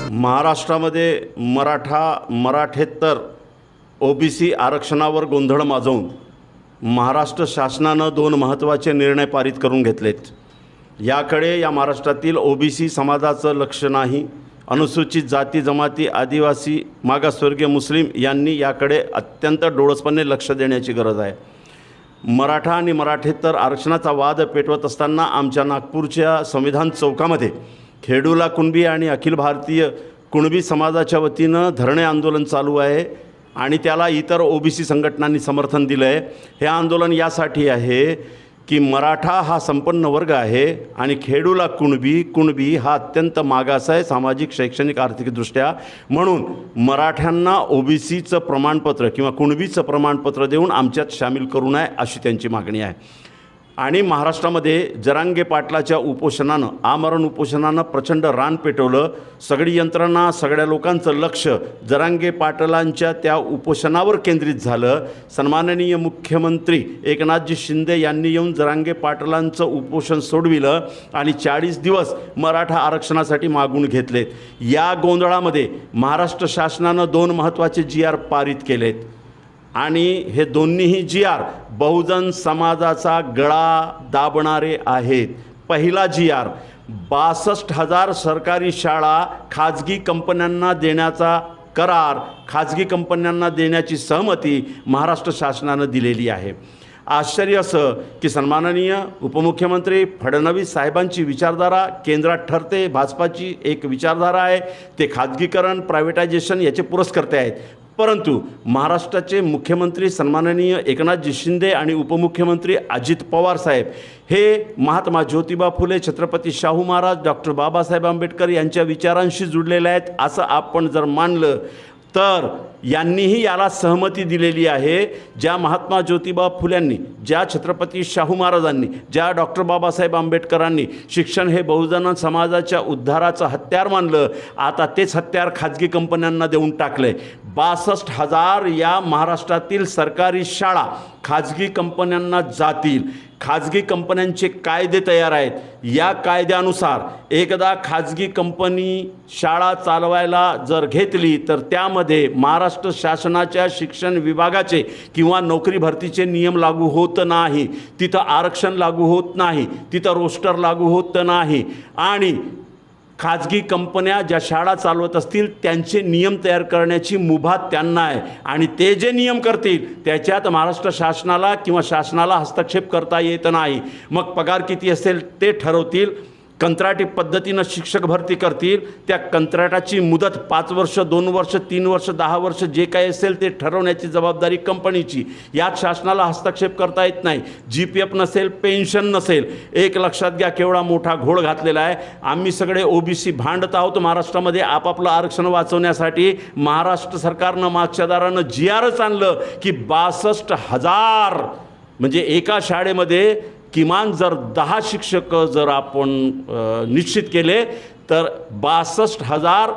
महाराष्ट्रामध्ये मराठेतर ओबीसी आरक्षणावर गोंधळ माजवून महाराष्ट्र शासनानं 2 महत्त्वाचे निर्णय पारित करून घेतलेत। याकडे या महाराष्ट्रातील ओबीसी समाजाचं लक्ष नाही। अनुसूचित जाती जमाती आदिवासी मागासवर्गीय मुस्लिम यांनी याकडे अत्यंत डोळसपणे लक्ष देण्याची गरज आहे। मराठा आणि मराठेतर आरक्षणाचा वाद पेटवत असताना आमच्या नागपूरच्या संविधान चौकामध्ये खेडूला कुणबी आणि अखिल भारतीय कुणबी समाजाच्या वतीनं धरणे आंदोलन चालू आहे आणि त्याला इतर ओबीसी संघटनांनी समर्थन दिलं आहे। हे आंदोलन यासाठी आहे की मराठा हा संपन्न वर्ग आहे आणि खेडूला कुणबी हा अत्यंत मागास आहे सामाजिक शैक्षणिक आर्थिकदृष्ट्या। म्हणून मराठ्यांना ओबीसीचं प्रमाणपत्र किंवा कुणबीचं प्रमाणपत्र देऊन आमच्यात सामील करू नये अशी त्यांची मागणी आहे। आणि महाराष्ट्रामध्ये जरांगे पाटलाच्या उपोषणानं आमरण उपोषणानं प्रचंड रान पेटवलं। सगळी यंत्रणा सगळ्या लोकांचं लक्ष जरांगे पाटलांच्या त्या उपोषणावर केंद्रित झालं। सन्माननीय मुख्यमंत्री एकनाथजी शिंदे यांनी येऊन जरांगे पाटलांचं उपोषण सोडविलं आणि 40 दिवस मराठा आरक्षणासाठी मागून घेतलेत। या गोंधळामध्ये महाराष्ट्र शासनानं 2 महत्त्वाचे GR पारित केलेत आणि हे दोन्हीही GR बहुजन समाजाचा गळा दाबणारे आहेत। पहिला GR 62,000 सरकारी शाळा खाजगी कंपन्यांना देण्याचा करार, खाजगी कंपन्यांना देण्याची सहमती महाराष्ट्र शासनानं दिलेली आहे। आश्चर्य असं की सन्माननीय उपमुख्यमंत्री फडणवीस साहेबांची विचारधारा केंद्रात ठरते, भाजपाची एक विचारधारा आहे, ते खाजगीकरण प्रायव्हेटायझेशन याचे पुरस्कर्ते आहेत। परंतु महाराष्ट्राचे मुख्यमंत्री सन्माननीय एकनाथजी शिंदे आणि उपमुख्यमंत्री अजित पवार साहेब हे महात्मा ज्योतिबा फुले, छत्रपती शाहू महाराज, डॉक्टर बाबासाहेब आंबेडकर यांच्या विचारांशी जुळलेले आहेत असं आपण जर मानलं तर यांनीही याला सहमती दिलेली आहे। ज्या महात्मा ज्योतिबा फुल्यांनी, ज्या छत्रपती शाहू महाराजांनी, ज्या डॉक्टर बाबासाहेब आंबेडकरांनी शिक्षण हे बहुजन समाजाच्या उद्धाराचं हत्यार मानलं, आता तेच हत्यार खाजगी कंपन्यांना देऊन टाकले। 62,000 या महाराष्ट्रातील सरकारी शाळा खाजगी कंपन्यांना जातील। खाजगी कंपन्यांचे कायदे तयार आहेत। या कायद्यानुसार एकदा खाजगी कंपनी शाळा चालवायला जर घेतली तर त्यामध्ये महाराष्ट्र शासनाच्या शिक्षण विभागाचे किंवा नोकरी भरतीचे नियम लागू होत नाही, तिथं आरक्षण लागू होत नाही, तिथं रोस्टर लागू होत नाही आणि खाजगी कंपन्या ज्या शाळा चालवत असतील त्यांचे नियम तयार करण्याची मुभा त्यांना आहे आणि ते जे नियम करतील त्याच्यात महाराष्ट्र शासनाला किंवा शासनाला हस्तक्षेप करता येत नाही। मग पगार किती असेल ते ठरवतील, कंत्राटी पद्धतीनं शिक्षक भरती करतील, त्या कंत्राटाची मुदत 5 वर्ष 2 वर्ष 3 वर्ष 10 वर्ष जे काही असेल ते ठरवण्याची जबाबदारी कंपनीची। यात शासनाला हस्तक्षेप करता येत नाही। GPF नसेल, पेन्शन नसेल। एक लक्षात घ्या केवढा मोठा घोळ घातलेला आहे। आम्ही सगळे ओबीसी भांडत आहोत महाराष्ट्रामध्ये आपापलं आरक्षण वाचवण्यासाठी। महाराष्ट्र सरकारनं मागच्या दारानं GRच आणलं की 62,000 म्हणजे एका शाळेमध्ये किमान जर 10 शिक्षक जर आपण निश्चित केले तर 62,000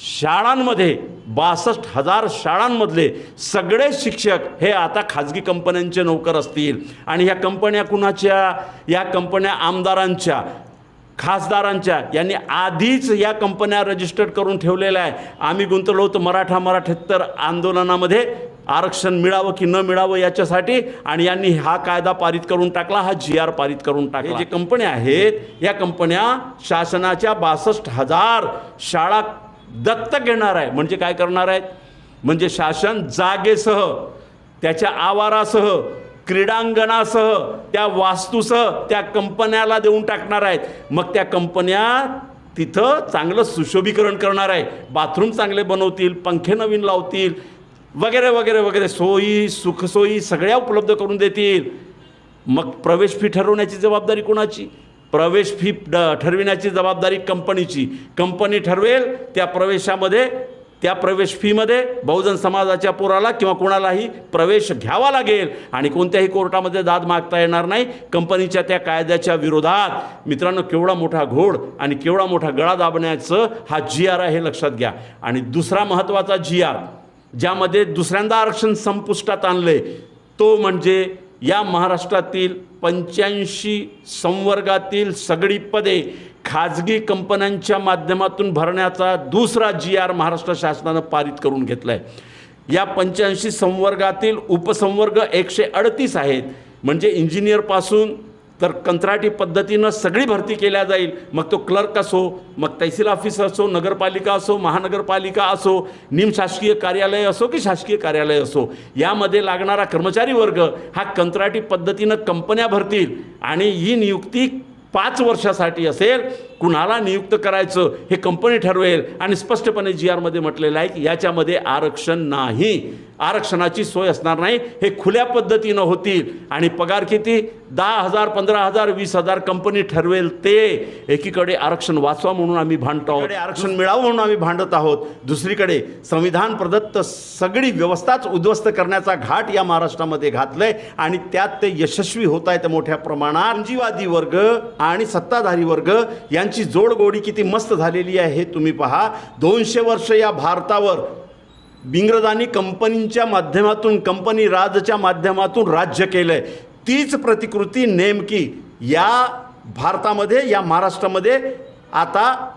शाळांमध्ये 62,000 शाळांमधले सगळे शिक्षक हे आता खाजगी कंपन्यांचे नोकर असतील। आणि ह्या कंपन्या कुणाच्या? या कंपन्या आमदारांच्या, खासदारांच्या। यांनी आधीच या कंपन्या रजिस्टर्ड करून ठेवलेल्या आहे। आम्ही गुंतलो होतो मराठेतर आंदोलनामध्ये आरक्षण मिळावं की न मिळावं याच्यासाठी आणि यांनी हा कायदा पारित करून टाकला, हा GR पारित करून टाकला। जे कंपन्या आहेत या कंपन्या शासनाच्या 62,000 शाळा दत्तक घेणार आहे। म्हणजे काय करणार आहेत? म्हणजे शासन जागेसह, त्याच्या आवारासह, क्रीडांगणासह, त्या वास्तूसह त्या कंपन्याला देऊन टाकणार आहेत। मग त्या कंपन्या तिथं चांगलं सुशोभीकरण करणार आहे, बाथरूम चांगले बनवतील, पंखे नवीन लावतील, वगैरे वगैरे वगैरे सोयी सुखसोयी सगळ्या उपलब्ध करून देतील। मग प्रवेश फी ठरवण्याची जबाबदारी कोणाची? प्रवेश फी ठरविण्याची जबाबदारी कंपनीची। कंपनी ठरवेल त्या प्रवेशामध्ये, त्या प्रवेश फीमध्ये बहुजन समाजाच्या पोराला किंवा कोणालाही प्रवेश घ्यावा लागेल आणि कोणत्याही कोर्टामध्ये दाद मागता येणार नाही कंपनीच्या त्या कायद्याच्या विरोधात। मित्रांनो, केवढा मोठा घोड आणि केवढा मोठा गळा दाबण्याचं हा GR आहे हे लक्षात घ्या। आणि दुसरा महत्त्वाचा GR ज्यामध्ये दुसऱ्यांदा आरक्षण संपुष्टात आणले तो म्हणजे या महाराष्ट्रातील 85 संवर्गातील सगळी पदे खाजगी कंपन्यांच्या माध्यमातून भरण्याचा दुसरा GR महाराष्ट्र शासनानं पारित करून घेतला आहे। या 85 संवर्गातील उपसंवर्ग 138 आहेत, म्हणजे इंजिनियरपासून तर कंत्राटी पद्धतीनं सगळी भरती केल्या जाईल। मग तो क्लर्क असो, मग तहसील ऑफिस असो, नगरपालिका असो, महानगरपालिका असो, निमशासकीय कार्यालय असो की शासकीय कार्यालय असो, यामध्ये लागणारा कर्मचारी वर्ग हा कंत्राटी पद्धतीनं कंपन्या भरतील आणि ही नियुक्ती 5 वर्षासाठी असेल। कुणाला नियुक्त करायचं हे कंपनी ठरवेल आणि स्पष्टपणे GR मध्ये म्हटलेलं आहे की याच्यामध्ये आरक्षण नाही, आरक्षणाची सोय असणार नाही। हे खुल्या पद्धतीनं होतील आणि पगार किती 10,000 15,000 20,000 कंपनी ठरवेल ते। एकीकडे आरक्षण वाचवा म्हणून आम्ही भांडतो आहोत, आरक्षण मिळावं म्हणून आम्ही भांडत आहोत, दुसरीकडे संविधान प्रदत्त सगळी व्यवस्थाच उद्ध्वस्त करण्याचा घाट या महाराष्ट्रामध्ये घातलंय आणि त्यात ते यशस्वी होत आहेत मोठ्या प्रमाणात। पूंजीवादी वर्ग आणि सत्ताधारी वर्ग यांची जोडगोडी किती मस्त झालेली आहे हे तुम्ही पहा। 200 वर्ष या भारतावर इंग्रजांनी कंपनींच्या माध्यमातून, कंपनी राजच्या माध्यमातून राज्य केलंय। तीच प्रतिकृती नेमकी या भारतामध्ये, या महाराष्ट्रामध्ये आता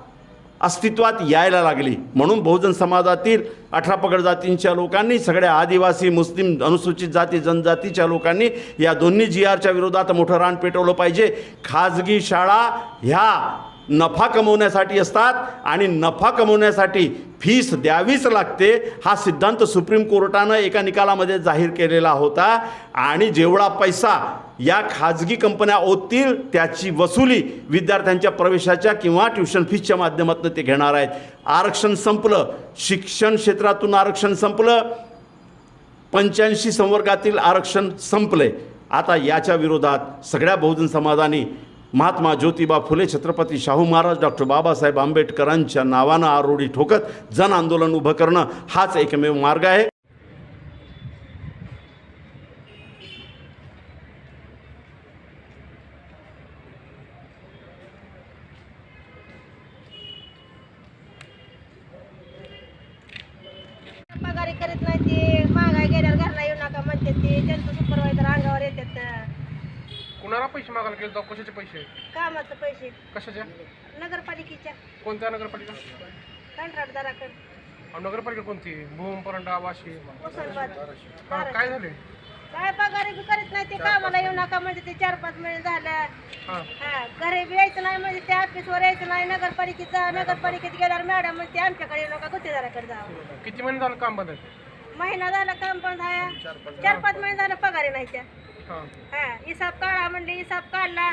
अस्तित्वात यायला लागली। म्हणून बहुजन समाजातील 18 पगड जातींच्या लोकांनी, सगळ्या आदिवासी, मुस्लिम, अनुसूचित जाती जनजातीच्या लोकांनी या दोन्ही GRच्या विरोधात मोठं रान पेटवलं पाहिजे। खाजगी शाळा ह्या नफा कमवण्यासाठी असतात आणि नफा कमवण्यासाठी फीस द्यावीच लागते, हा सिद्धांत सुप्रीम कोर्टानं एका निकालामध्ये जाहीर केलेला होता। आणि जेवढा पैसा या खाजगी कंपन्या ओततील त्याची वसुली विद्यार्थ्यांच्या प्रवेशाच्या किंवा ट्युशन फीसच्या माध्यमातून ते घेणार आहेत। आरक्षण संपलं, शिक्षण क्षेत्रातून आरक्षण संपलं, 85 संवर्गातील आरक्षण संपले। आता याच्या विरोधात सगळ्या बहुजन समाजाने महात्मा ज्योतिबा फुले, छत्रपती शाहू महाराज, डॉक्टर बाबासाहेब आंबेडकरांच्या नावानं आरोळी ठोकत जन आंदोलन उभं करणं हाच एकमेव मार्ग आहे। पगारी करीत नाही ते, महागाई गेल्यावर घरला येऊ नका म्हणते ते, त्यांचं सुपरवायझर अंगावर येतात। कुणाला पैसे मागायला गेलो जाऊ? कशाचे पैसे? कामाचे पैसे कशाचे? नगरपालिकेच्या। कोणत्या नगरपालिका? कंत्राटदाराकडे। नगरपालिका कोणती? भूम, परंडा, वाशी? उस्मानाबाद। काय झाले? काय पगारी बी करीत नाही ते, कामाला येऊ नका म्हणजे ते 4-5 महिने झालं। हा, घरी बी यायचं नाही म्हणजे ते ऑफिसवर यायचं नाही। नगरपालिकेत गेल्यावर मॅडम म्हणजे आमच्याकडे येऊ नका, गुत्तेदाराकडे जावं। किती महिने झालं काम बंद आहे? महिना झाला काम बंद आहे, 4-5 महिने झालं पगारी नाही त्या। हा, हिसाब काढा म्हणले, हिसाब काढला,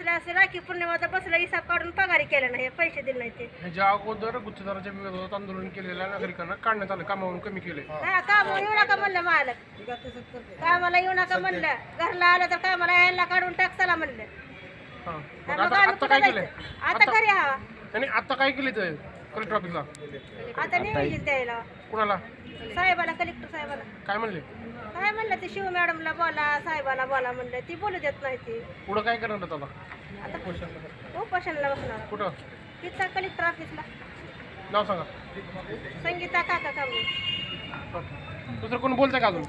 असं राखी पौर्णिमाचा बसला, हिसाब काढून पगारी केला नाही, पैसे दिले नाही ते। ह्याच्या अगोदर गुत्तेदाराच्या विरोधात आंदोलन केलेल्या नागरिकांना काढण्यात आलं, कामावरून कमी केले। कामावर येऊ नका म्हणलं मालक, कामाला येऊ नका म्हणलं, घरला आलं तर कामाला यायला काढून टाक चला म्हणलं। आता काय केलंय? आता घरी हवा आणि आता काय केले ते कलेक्टर ऑफिसला? आता नियोजित द्यायला कुणाला? साहेबाला, कलेक्टर साहेबाला। काय म्हणले? काय म्हणलं ते, शिव मॅडमला बोला, साहेबाला बोला म्हणलं, ती बोलू देत नाही ती। पुढं काय करणार आता? आता उपोषणाला बसणार कुठं? तिथं कलेक्टर ऑफिसला। नाव सांगा. संगीता काका कांबळे। दुसरं कोण बोलतंय का अजून?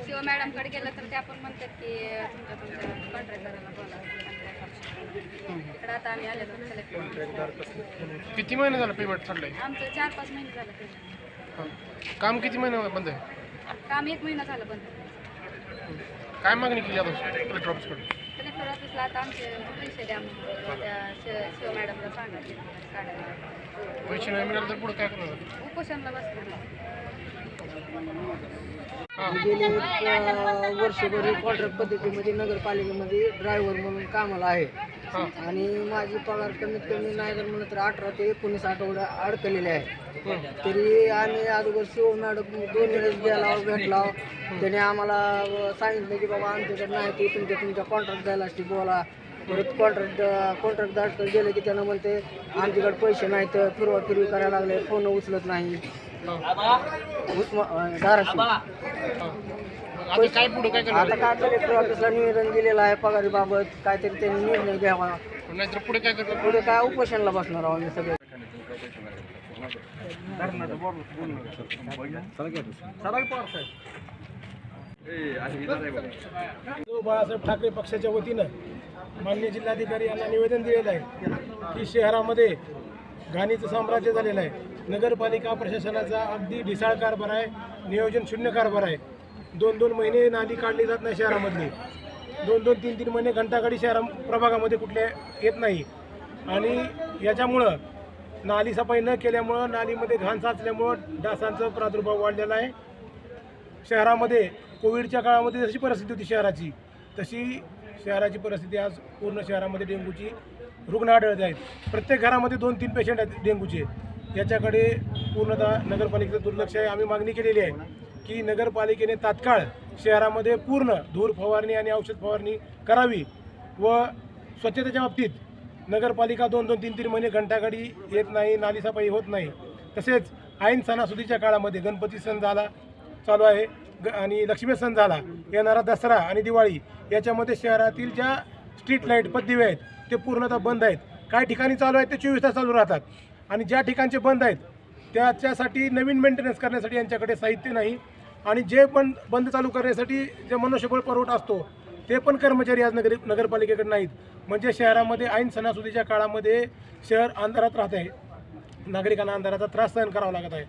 शिव मॅडमकडे गेलं तर ते आपण म्हणतात की तुमच्या कॉन्ट्रॅक्टरांना बोला, इकडे आता आम्ही आले तर किती महिने झालं पेमेंट चाललंय? आमचं 4-5 महिने झालं पेमेंट। काम किती महिने बंद आहे? काम 1 महिना झालं बंद। काय मागणी केली आता कलेक्टर ऑफिसकडे? कलेक्टर ऑफिसला आता आमचे पैसे द्या म्हणून त्या शिव मॅडमला सांगायचे काढायला। पैसे नाही मिळाले तर पुढे काय करणार? उपोषणला बसलं। गेले वर्षभर कॉन्ट्रॅक्ट पद्धतीमध्ये नगरपालिकेमध्ये ड्रायव्हर म्हणून कामाला आहे आणि माझी पगार कमीत कमी नाही तर म्हणलं तर 18 ते 19 आठवडा अडकलेले आहे। तरी आम्ही अगोदर शिव मॅडम 2 वेळेस गेला, भेटला, त्याने आम्हाला सांगितलं की बाबा आमच्याकडे नाही ते तुमच्या कॉन्ट्रॅक्ट द्यायला असते बोला। परत कॉन्ट्रॅक्टदार गेले की त्यांना म्हणते आमच्याकडे पैसे नाहीत, फिरवी करायला लागले, फोन उचलत नाही। धाराशिव काय पुढे काय करणार? आता काय कलेक्टर ऑफिसला निवेदन दिलेलं आहे पगारीबाबत, काहीतरी त्यांनी निर्णय घ्यावा, नाहीतर पुढे काय करणार? पुढे काय उपोषणाला बसणार आहोत आम्ही सगळे। बाळासाहेब ठाकरे पक्षाच्या वतीनं माननीय जिल्हाधिकारी यांना निवेदन दिलेलं आहे की शहरामध्ये घाणीचं साम्राज्य झालेलं आहे. नगरपालिका प्रशासनाचा अगदी ढिसाळ कारभार आहे, नियोजन शून्य कारभार आहे. 2-2 महिने नाली काढली जात नाही शहरामधली. 2-2, 3-3 महिने घंटागाडी प्रभागामध्ये कुठल्या येत नाही. आणि याच्यामुळं नाली सफाई न केल्यामुळं नालीमध्ये घाण साचल्यामुळं डासांचा प्रादुर्भाव वाढलेला आहे. शहरामध्ये कोविडच्या काळामध्ये जशी परिस्थिती होती शहराची, तशी शहराची परिस्थिती आज पूर्ण शहरामध्ये डेंग्यूची रुग्ण आढळत आहेत. प्रत्येक घरामध्ये 2-3 पेशंट आहेत डेंग्यूचे. याच्याकडे पूर्णतः नगरपालिकेचं दुर्लक्ष आहे. आम्ही मागणी केलेली आहे की नगरपालिकेने तात्काळ शहरामध्ये पूर्ण धूर फवारणी आणि औषध फवारणी करावी व स्वच्छतेच्या बाबतीत नगरपालिका 2-2, 3-3 महिने घंटागाडी येत नाही, नाली सफाई होत नाही. तसेच ऐन सणासुदीच्या काळामध्ये गणपती सण चालू आहे आणि लक्ष्मी सण झाला, येणारा दसरा आणि दिवाळी याच्यामध्ये शहरातील ज्या स्ट्रीट लाईट पददिवे आहेत ते पूर्णतः बंद आहेत. काही ठिकाणी चालू आहेत ते 24 तास चालू राहतात आणि ज्या ठिकाणचे बंद आहेत त्याच्यासाठी नवीन मेंटेनन्स करण्यासाठी यांच्याकडे साहित्य नाही. आणि जे पण बंद चालू करण्यासाठी जे मनुष्यबळ पुरवठा असतो ते पण कर्मचारी आज नगरपालिकेकडे नाहीत. म्हणजे शहरामध्ये ऐन सणासुदीच्या काळामध्ये शहर अंधारात राहत आहे, नागरिकांना अंधाराचा त्रास सहन करावा लागत आहे.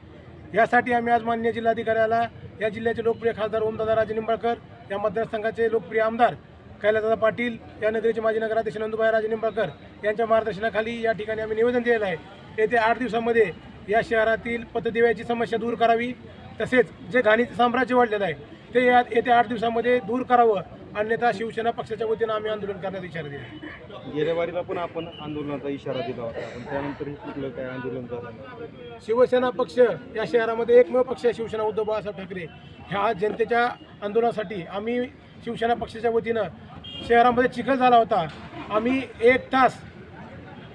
यासाठी आम्ही आज माननीय जिल्हाधिकाऱ्याला, या जिल्ह्याचे लोकप्रिय खासदार ओमदादा राजे निंबाळकर, या मतदारसंघाचे लोकप्रिय आमदार कैलासदादा पाटील, या नगरीचे माजी नगराध्यक्ष नंदुबाई राजे निंबाळकर यांच्या मार्गदर्शनाखाली या ठिकाणी आम्ही निवेदन दिलेलं आहे. येत्या 8 दिवसामध्ये या शहरातील पतदिव्याची समस्या दूर करावी, तसेच जे घाणीचं साम्राज्य वाढलेलं आहे ते येत्या 8 दिवसामध्ये दूर करावं, अन्यथा शिवसेना पक्षाच्या वतीनं आम्ही आंदोलन करण्याचा इशारा दिला. गेल्या वारीला पण आपण आंदोलनाचा इशारा दिला होता, पण त्यानंतर कुठलं काय आंदोलन झालं? शिवसेना पक्ष या शहरामध्ये एकमेव पक्ष आहे, शिवसेना उद्धव बाळासाहेब ठाकरे. ह्या जनतेच्या आंदोलनासाठी आम्ही शिवसेना पक्षाच्या वतीनं शहरामध्ये चिखल झाला होता. आम्ही 1 तास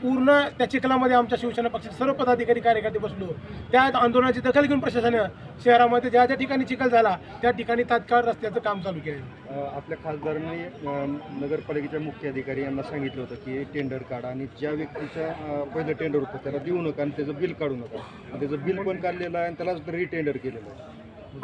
पूर्ण त्या चिखलामध्ये आमच्या शिवसेना पक्षाचे सर्व पदाधिकारी कार्यकर्ते बसलो. त्या आंदोलनाची दखल घेऊन प्रशासनानं शहरामध्ये ज्या ज्या ठिकाणी चिखल झाला त्या ठिकाणी तात्काळ रस्त्याचं काम चालू केलं. आपल्या खासदारांनी नगरपालिकेच्या मुख्य अधिकारी यांना सांगितलं होतं की टेंडर काढा आणि ज्या व्यक्तीचं पहिलं टेंडर होतं त्याला देऊ नका आणि त्याचं बिल काढू नका. त्याचं बिल पण काढलेलं आहे आणि त्यालाच रिटेंडर केलेलं आहे.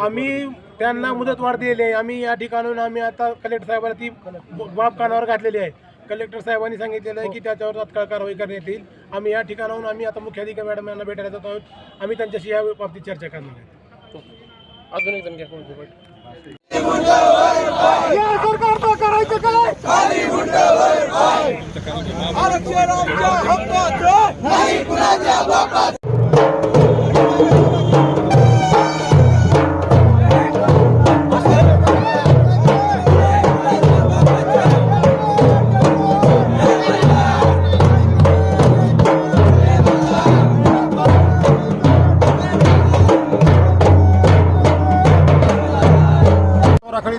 आम्ही त्यांना मुदतवाढ दिलेली आहे. आम्ही या ठिकाणून आता कलेक्टर साहेबांना ती बाब कानावर घातलेली आहे. कलेक्टर साहेबांनी सांगितलेलं आहे की त्याच्यावर तात्काळ कारवाई करण्यात येईल. आम्ही या ठिकाणाहून आम्ही आता मुख्याधिकारी मॅडम यांना भेटायला जात आहोत. आम्ही त्यांच्याशी या बाबतीत चर्चा करणार आहोत. अजून एक जण घ्या.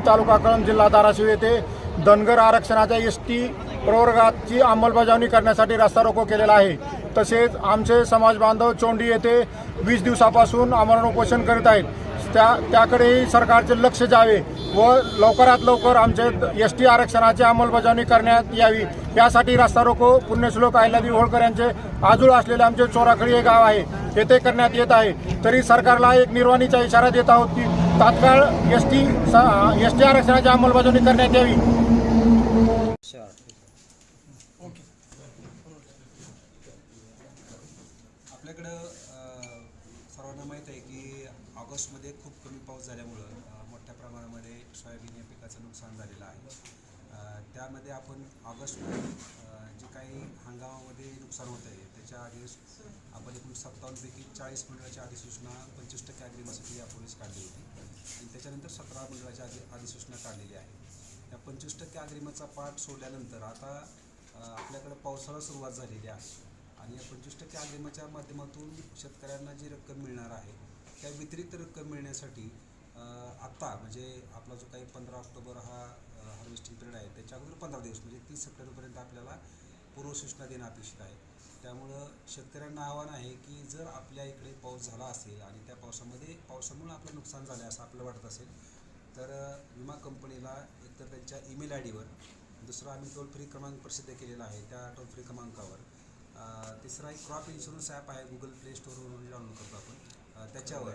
तालुका कळंब, जिल्हा धाराशिव येथे धनगर आरक्षणाच्या एसटी प्रवर्गाची अंमलबजावणी करण्यासाठी रस्ता रोको केलेला आहे. तसेच आमचे समाज बांधव चोंडी येथे 20 दिवसापासून आमरण उपोषण करीत आहेत. त्याकडेही सरकारचे लक्ष द्यावे व लवकरात लवकर आमचे एसटी आरक्षणाची अंमलबजावणी करण्यात यावी, यासाठी रस्ता रोको पुण्यश्लोक अहिल्यादेवी होळकर यांचे आजूळ असलेले आमचे चोराखळी हे गाव आहे येथे करण्यात येत आहे. तरी सरकारला एक निर्वाणीचा इशारा देत आहोत की तात्काळ एसटी आरक्षणाची अंमलबजावणी करण्यात यावी. आपल्याकडं सर्वांना माहीत आहे की ऑगस्टमध्ये खूप कमी पाऊस झाल्यामुळं मोठ्या प्रमाणामध्ये सोयाबीन या पिकाचं नुकसान झालेलं आहे. त्यामध्ये आपण ऑगस्टमध्ये जे काही हंगामामध्ये नुकसान होत आहे त्याच्या आधी आपण एकूण 57 पैकी 40 मंडळाची अधिसूचना 25% अग्रिमासाठी यापूर्वीच काढली होती आणि त्याच्यानंतर 17 मंडळाची अधिसूचना काढलेली आहे. या 25% अग्रिमाचा पाठ सोडल्यानंतर आता आपल्याकडं पावसाळा सुरुवात झालेली आहे आणि या 25% अग्रिमाच्या माध्यमातून शेतकऱ्यांना जी रक्कम मिळणार आहे त्या वितरित रक्कम मिळण्यासाठी आत्ता म्हणजे आपला जो काही 15 ऑक्टोबर हा हार्वेस्टिंग पिरियड आहे त्याच्या अगोदर 15 दिवस म्हणजे 30 सप्टेंबरपर्यंत आपल्याला पूर्वसूचना देणं अपेक्षित आहे. त्यामुळं शेतकऱ्यांना आव्हान आहे की जर आपल्या इकडे पाऊस झाला असेल आणि त्या पावसामुळे आपलं नुकसान झालं असं आपल्याला वाटत असेल तर विमा कंपनीला एकतर त्यांच्या ईमेल आय डीवर, दुसरा आम्ही टोल फ्री क्रमांक प्रसिद्ध केलेला आहे त्या टोल फ्री क्रमांकावर, तिसरा एक क्रॉप इन्शुरन्स ॲप आहे गुगल प्ले स्टोरवरून डाउनलोड करतो आपण त्याच्यावर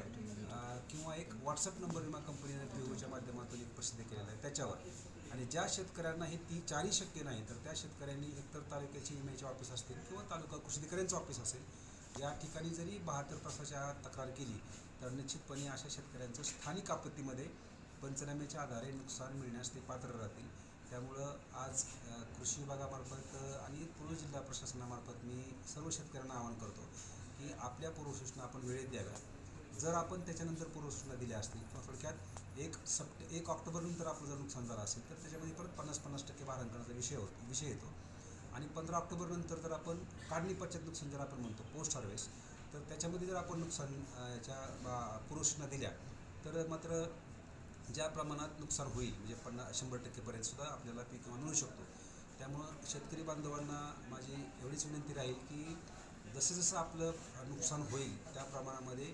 किंवा एक व्हॉट्सअप नंबर विमा कंपनीने POच्या माध्यमातून एक प्रसिद्ध केलेला आहे त्याच्यावर आणि ज्या शेतकऱ्यांना हे चारही शक्य नाही तर त्या शेतकऱ्यांनी एकतर तालुक्याची विम्याचे ऑफिस असतील किंवा तालुका कृषी अधिकाऱ्यांचं ऑफिस असेल या ठिकाणी जरी 72 तासाच्या आत तक्रार केली तर निश्चितपणे अशा शेतकऱ्यांचं स्थानिक आपत्तीमध्ये पंचनाम्याच्या आधारे नुकसान मिळण्यास ते पात्र राहतील. त्यामुळं आज कृषी विभागामार्फत आणि पूर्व जिल्हा प्रशासनामार्फत मी सर्व शेतकऱ्यांना आवाहन करतो की आपल्या पूर्वसूचना आपण वेळेत द्याव्या. जर आपण त्याच्यानंतर पूर्वसूचना दिल्या असतील किंवा थोडक्यात 1 ऑक्टोबरनंतर आपलं जर नुकसान झालं असेल तर त्याच्यामध्ये परत 50% भारांकनाचा विषय येतो आणि 15 ऑक्टोबरनंतर जर आपण काढणी पश्चात नुकसान जर आपण म्हणतो पोस्ट हार्वेस्ट तर त्याच्यामध्ये जर आपण नुकसान याच्या पूर्वसूचना दिल्या तर मात्र ज्या प्रमाणात नुकसान होईल म्हणजे 100% सुद्धा आपल्याला पीक विमा मिळू शकतो. त्यामुळं शेतकरी बांधवांना माझी एवढीच विनंती राहील की जसं जसं आपलं नुकसान होईल त्या प्रमाणामध्ये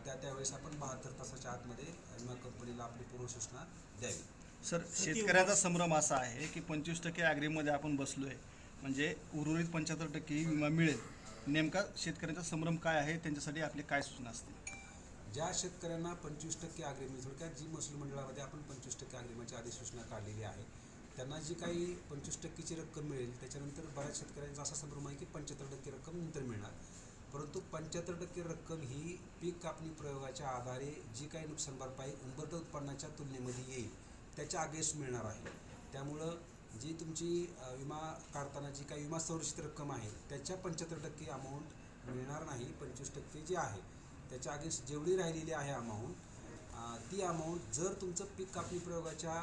त्यावेळेस आपण 72 तासाच्या आतमध्ये विमा कंपनीला आपली पूर्वसूचना द्यावी. सर, शेतकऱ्याचा संभ्रम असा आहे की 25% ॲग्रीमध्ये आपण बसलो आहे म्हणजे उर्वरित 75% विमा मिळेल. नेमका शेतकऱ्यांचा संभ्रम काय आहे, त्यांच्यासाठी आपली काय सूचना असतील? ज्या शेतकऱ्यांना 25% अग्रिमेंट थोडक्यात जी महसूल मंडळामध्ये आपण 25% अग्रिमेंटची अधिसूचना काढलेली आहे त्यांना जी काही 25%ची रक्कम मिळेल त्याच्यानंतर बऱ्याच शेतकऱ्यांचा असा संभ्रम आहे की 75% रक्कम नंतर मिळणार. परंतु 75% रक्कम ही पीक कापणी प्रयोगाच्या आधारे जी काही नुकसान भरपाई उंबरठ उत्पन्नाच्या तुलनेमध्ये येईल त्याच्या अगेन्स्ट मिळणार आहे. त्यामुळं जी तुमची विमा काढताना जी काही विमा संरक्षित रक्कम आहे त्याच्या 75% अमाऊंट मिळणार नाही. 25% जी आहे त्याच्या अगेन्स्ट जेवढी राहिलेली आहे अमाऊंट ती अमाऊंट जर तुमचं पीक कापणी प्रयोगाच्या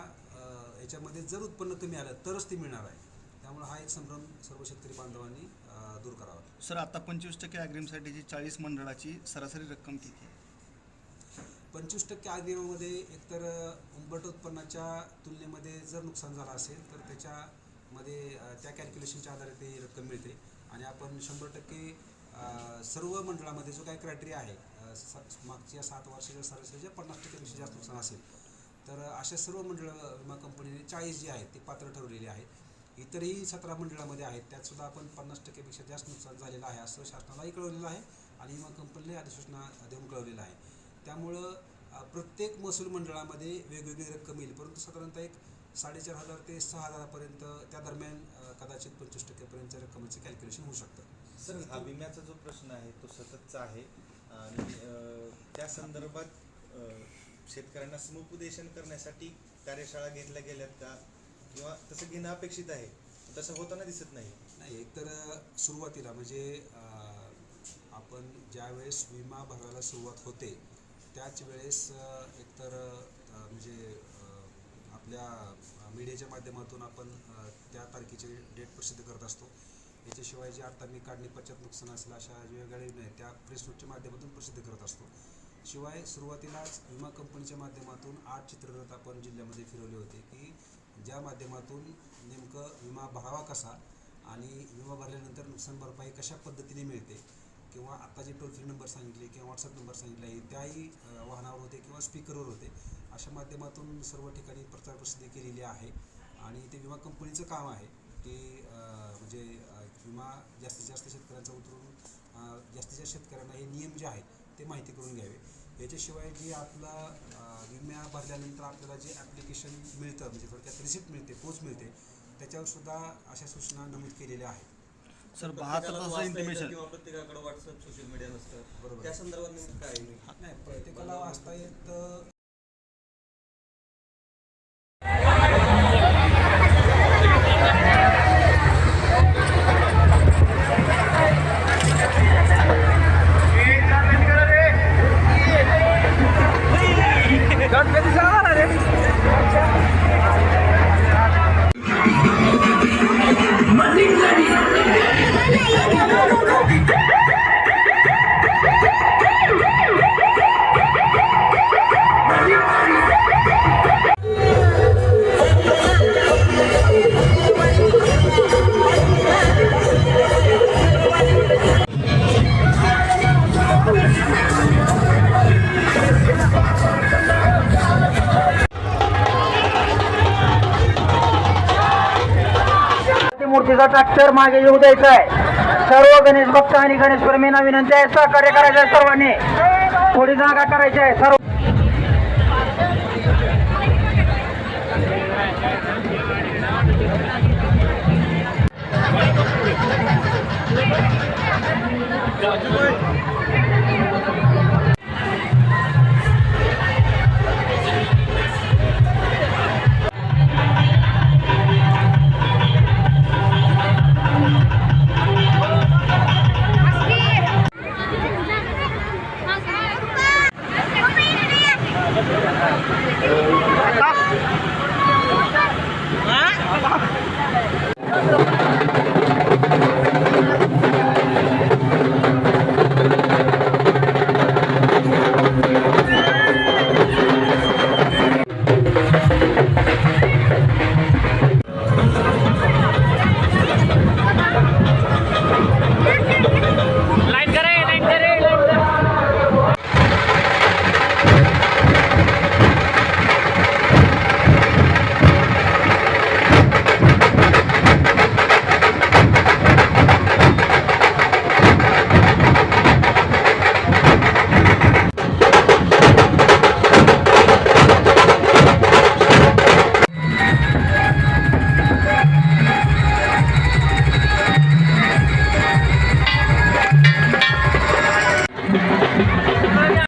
याच्यामध्ये जर उत्पन्न कमी आलं तरच ती मिळणार आहे. त्यामुळे हा एक संभ्रम सर्व शेतकरी बांधवांनी दूर करावा. सर, आता 25% ॲग्रीमसाठीची 40 मंडळाची सरासरी रक्कम किती आहे? 25% अग्रिमेमध्ये एकतर उंबरठ उत्पन्नाच्या तुलनेमध्ये जर नुकसान झालं असेल तर त्याच्यामध्ये त्या कॅल्क्युलेशनच्या आधारे ती रक्कम मिळते आणि आपण 100% सर्व मंडळामध्ये जो काही क्रायटेरिया आहे मागच्या 7 वर्षाच्या सरासरीच्या 50%पेक्षा जास्त नुकसान असेल तर अशा सर्व मंडळ विमा कंपनीने 40 जी आहेत ती पात्र ठरवलेली आहेत. इतरही 17 मंडळामध्ये आहेत त्यातसुद्धा आपण 50%पेक्षा जास्त नुकसान झालेलं आहे असं शासनालाही कळवलेलं आहे आणि विमा कंपनीने अधिसूचना देऊन कळवलेलं आहे. त्यामुळं प्रत्येक महसूल मंडळामध्ये वेगवेगळी रक्कम येईल परंतु साधारणतः एक 4,500 ते 6,000पर्यंत त्या दरम्यान कदाचित 25%पर्यंतच्या रक्कमेचं कॅल्क्युलेशन होऊ शकतं. सर, हा विम्याचा जो प्रश्न आहे तो सततचा आहे आणि त्या संदर्भात शेतकऱ्यांना समुपदेशन करण्यासाठी कार्यशाळा घेतल्या गेल्यात का किंवा तसं घेणं अपेक्षित आहे तसं होताना दिसत नाही? नाही, एकतर सुरुवातीला म्हणजे आपण ज्यावेळेस विमा भरायला सुरुवात होते त्याच वेळेस एकतर म्हणजे आपल्या मीडियाच्या माध्यमातून आपण त्या तारखेचे डेट प्रसिद्ध करत असतो. याच्याशिवाय जे आता मी काढणी पश्चात नुकसान असेल अशा वेगवेगळ्या योजना आहेत त्या प्रेस नोटच्या माध्यमातून प्रसिद्ध करत असतो. शिवाय सुरुवातीलाच विमा कंपनीच्या माध्यमातून 8 चित्ररथ आपण जिल्ह्यामध्ये फिरवले होते की ज्या माध्यमातून नेमकं विमा भरावा कसा आणि विमा भरल्यानंतर नुकसान भरपाई कशा पद्धतीने मिळते किंवा आता जे टोल फ्री नंबर सांगितले किंवा व्हॉट्सअप नंबर सांगितले आहे त्याही वाहनावर होते किंवा स्पीकरवर होते. अशा माध्यमातून सर्व ठिकाणी प्रचार प्रसिद्धी केलेली आहे आणि ते विमा कंपनीचं काम आहे की म्हणजे विमा जास्तीत जास्त शेतकऱ्यांचा उतरून जास्तीत जास्त शेतकऱ्यांना हे नियम जे आहेत ते माहिती करून घ्यावे. याच्याशिवाय जे आपला विमा भरल्यानंतर आपल्याला जे ॲप्लिकेशन मिळतं म्हणजे थोडक्यात रिसिप्ट मिळते पोच मिळते त्याच्यावर सुद्धा अशा सूचना नमूद केलेल्या आहेत. सर, 72 तासाचं इंटिमेशन किंवा प्रत्येकाकडे व्हॉट्सअप सोशल मीडिया नसतं बरोबर त्या संदर्भात नेमकं काय नाही प्रत्येकाला वाचता येत मूर्तीचा ट्रॅक्टर मागे येऊ द्यायचा आहे. सर्व गणेश भक्त आणि गणेश प्रेमींना विनंती आहे सहकार्य करायचं सर्वांनी. थोडी जागा करायची आहे सर्व